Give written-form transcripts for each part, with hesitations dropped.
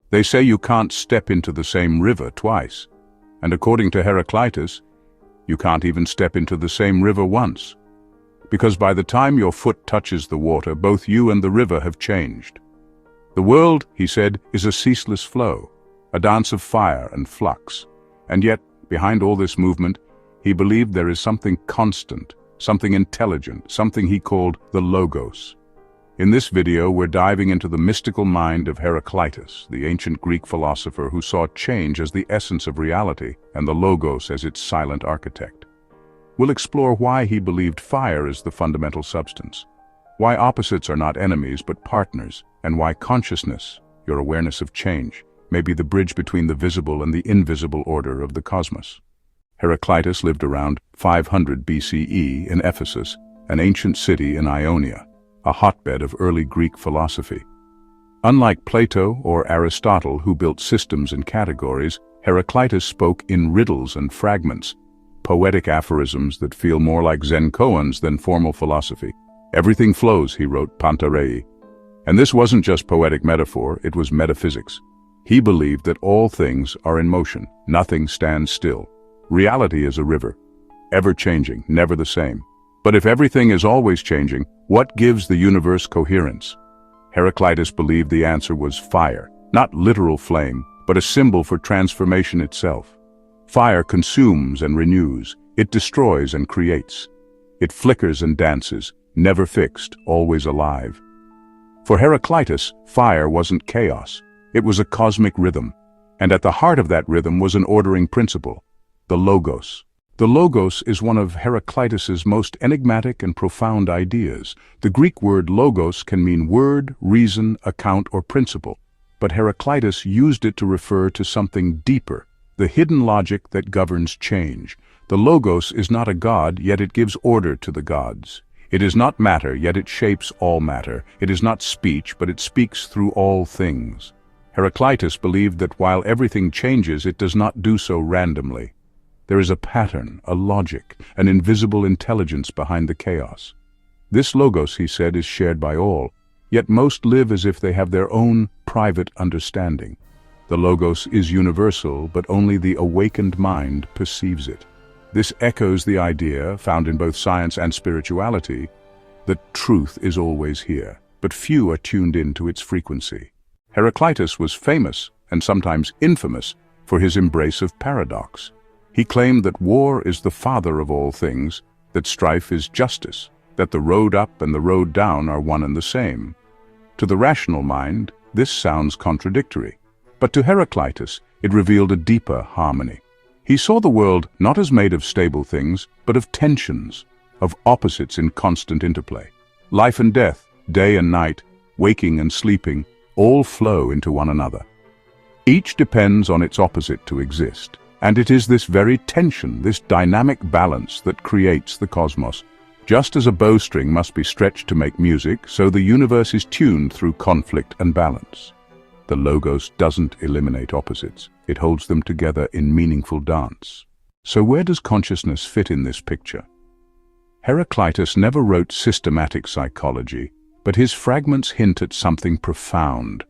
They say you can't step into the same river twice. And according to Heraclitus, you can't even step into the same river once. Because by the time your foot touches the water, both you and the river have changed. The world, he said, is a ceaseless flow, a dance of fire and flux. And yet, behind all this movement, he believed there is something constant, something intelligent, something he called the Logos. In this video, we're diving into the mystical mind of Heraclitus, the ancient Greek philosopher who saw change as the essence of reality and the Logos as its silent architect. We'll explore why he believed fire is the fundamental substance, why opposites are not enemies but partners, and why consciousness, your awareness of change, may be the bridge between the visible and the invisible order of the cosmos. Heraclitus lived around 500 BCE in Ephesus, an ancient city in Ionia, a hotbed of early Greek philosophy. Unlike Plato or Aristotle, who built systems and categories, Heraclitus spoke in riddles and fragments, poetic aphorisms that feel more like Zen koans than formal philosophy. Everything flows, he wrote, Pantarei. And this wasn't just poetic metaphor, it was metaphysics. He believed that all things are in motion, nothing stands still. Reality is a river, ever-changing, never the same. But if everything is always changing, what gives the universe coherence? Heraclitus believed the answer was fire, not literal flame, but a symbol for transformation itself. Fire consumes and renews, it destroys and creates. It flickers and dances, never fixed, always alive. For Heraclitus, fire wasn't chaos, it was a cosmic rhythm, and at the heart of that rhythm was an ordering principle, the Logos. The Logos is one of Heraclitus's most enigmatic and profound ideas. The Greek word logos can mean word, reason, account, or principle, but Heraclitus used it to refer to something deeper, the hidden logic that governs change. The Logos is not a god, yet it gives order to the gods. It is not matter, yet it shapes all matter. It is not speech, but it speaks through all things. Heraclitus believed that while everything changes, it does not do so randomly. There is a pattern, a logic, an invisible intelligence behind the chaos. This Logos, he said, is shared by all, yet most live as if they have their own private understanding. The Logos is universal, but only the awakened mind perceives it. This echoes the idea, found in both science and spirituality, that truth is always here, but few are tuned in to its frequency. Heraclitus was famous, and sometimes infamous, for his embrace of paradox. He claimed that war is the father of all things, that strife is justice, that the road up and the road down are one and the same. To the rational mind, this sounds contradictory, but to Heraclitus, it revealed a deeper harmony. He saw the world not as made of stable things, but of tensions, of opposites in constant interplay. Life and death, day and night, waking and sleeping, all flow into one another. Each depends on its opposite to exist. And it is this very tension, this dynamic balance that creates the cosmos. Just as a bowstring must be stretched to make music, so the universe is tuned through conflict and balance. The Logos doesn't eliminate opposites, it holds them together in meaningful dance. So where does consciousness fit in this picture? Heraclitus never wrote systematic psychology, but his fragments hint at something profound.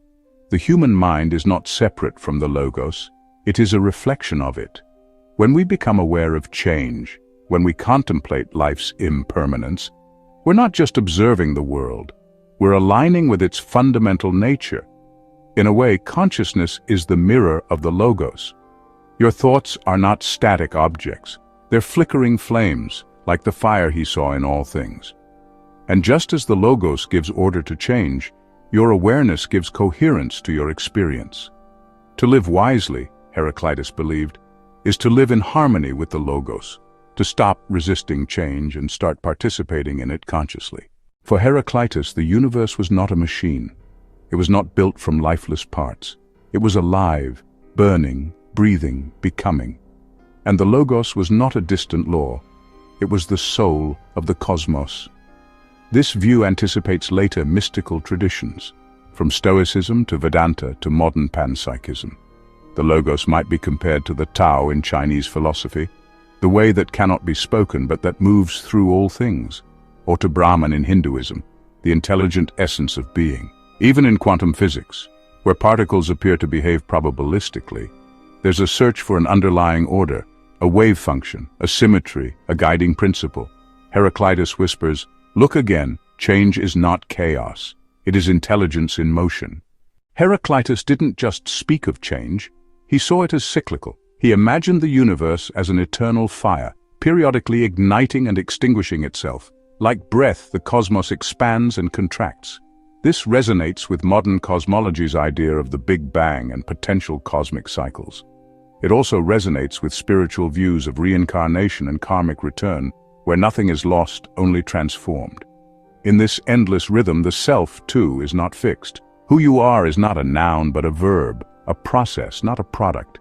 The human mind is not separate from the Logos, it is a reflection of it. When we become aware of change, when we contemplate life's impermanence, we're not just observing the world, we're aligning with its fundamental nature. In a way, consciousness is the mirror of the Logos. Your thoughts are not static objects, they're flickering flames, like the fire he saw in all things. And just as the Logos gives order to change, your awareness gives coherence to your experience. To live wisely, Heraclitus believed, is to live in harmony with the Logos, to stop resisting change and start participating in it consciously. For Heraclitus, the universe was not a machine. It was not built from lifeless parts. It was alive, burning, breathing, becoming. And the Logos was not a distant law. It was the soul of the cosmos. This view anticipates later mystical traditions, from Stoicism to Vedanta to modern panpsychism. The Logos might be compared to the Tao in Chinese philosophy, the way that cannot be spoken but that moves through all things, or to Brahman in Hinduism, the intelligent essence of being. Even in quantum physics, where particles appear to behave probabilistically. There's a search for an underlying order, a wave function, a symmetry, a guiding principle. Heraclitus whispers, "Look again, change is not chaos. It is intelligence in motion." Heraclitus didn't just speak of change, he saw it as cyclical. He imagined the universe as an eternal fire, periodically igniting and extinguishing itself. Like breath, the cosmos expands and contracts. This resonates with modern cosmology's idea of the Big Bang and potential cosmic cycles. It also resonates with spiritual views of reincarnation and karmic return, where nothing is lost, only transformed. In this endless rhythm, the self, too, is not fixed. Who you are is not a noun but a verb, a process, not a product.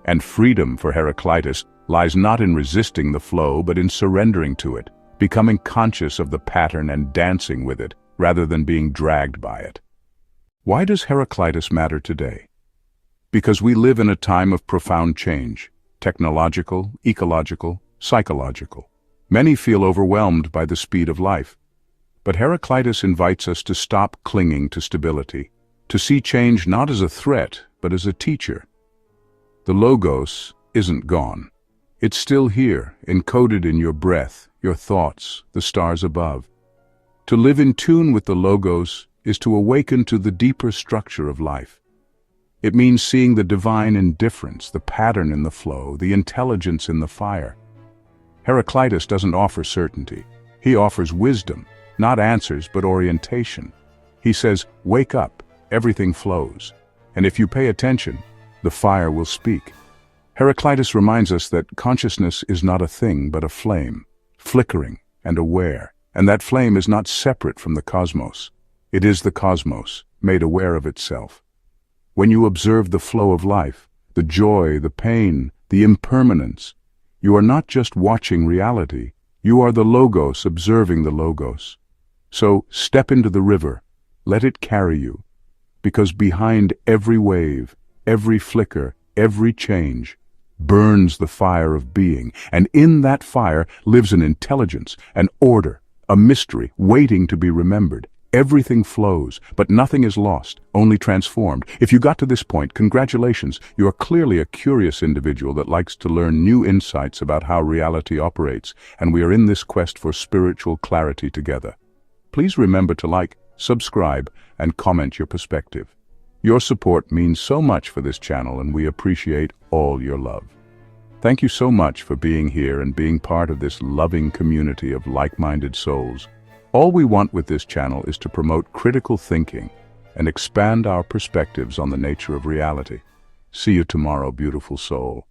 And freedom for Heraclitus lies not in resisting the flow but in surrendering to it, becoming conscious of the pattern and dancing with it, rather than being dragged by it. Why does Heraclitus matter today? Because we live in a time of profound change, technological, ecological, psychological. Many feel overwhelmed by the speed of life. But Heraclitus invites us to stop clinging to stability, to see change not as a threat, but as a teacher. The Logos isn't gone. It's still here, encoded in your breath, your thoughts, the stars above. To live in tune with the Logos is to awaken to the deeper structure of life. It means seeing the divine in difference, the pattern in the flow, the intelligence in the fire. Heraclitus doesn't offer certainty. He offers wisdom, not answers but orientation. He says, wake up, everything flows. And if you pay attention, the fire will speak. Heraclitus reminds us that consciousness is not a thing but a flame, flickering and aware. And that flame is not separate from the cosmos. It is the cosmos, made aware of itself. When you observe the flow of life, the joy, the pain, the impermanence, you are not just watching reality, you are the Logos observing the Logos. So step into the river, let it carry you, because behind every wave, every flicker, every change, burns the fire of being, and in that fire lives an intelligence, an order, a mystery waiting to be remembered. Everything flows, but nothing is lost, only transformed. If you got to this point, congratulations, you are clearly a curious individual that likes to learn new insights about how reality operates, and we are in this quest for spiritual clarity together. Please remember to like, subscribe, and comment your perspective. Your support means so much for this channel, and we appreciate all your love. Thank you so much for being here and being part of this loving community of like-minded souls. All we want with this channel is to promote critical thinking and expand our perspectives on the nature of reality. See you tomorrow, beautiful soul.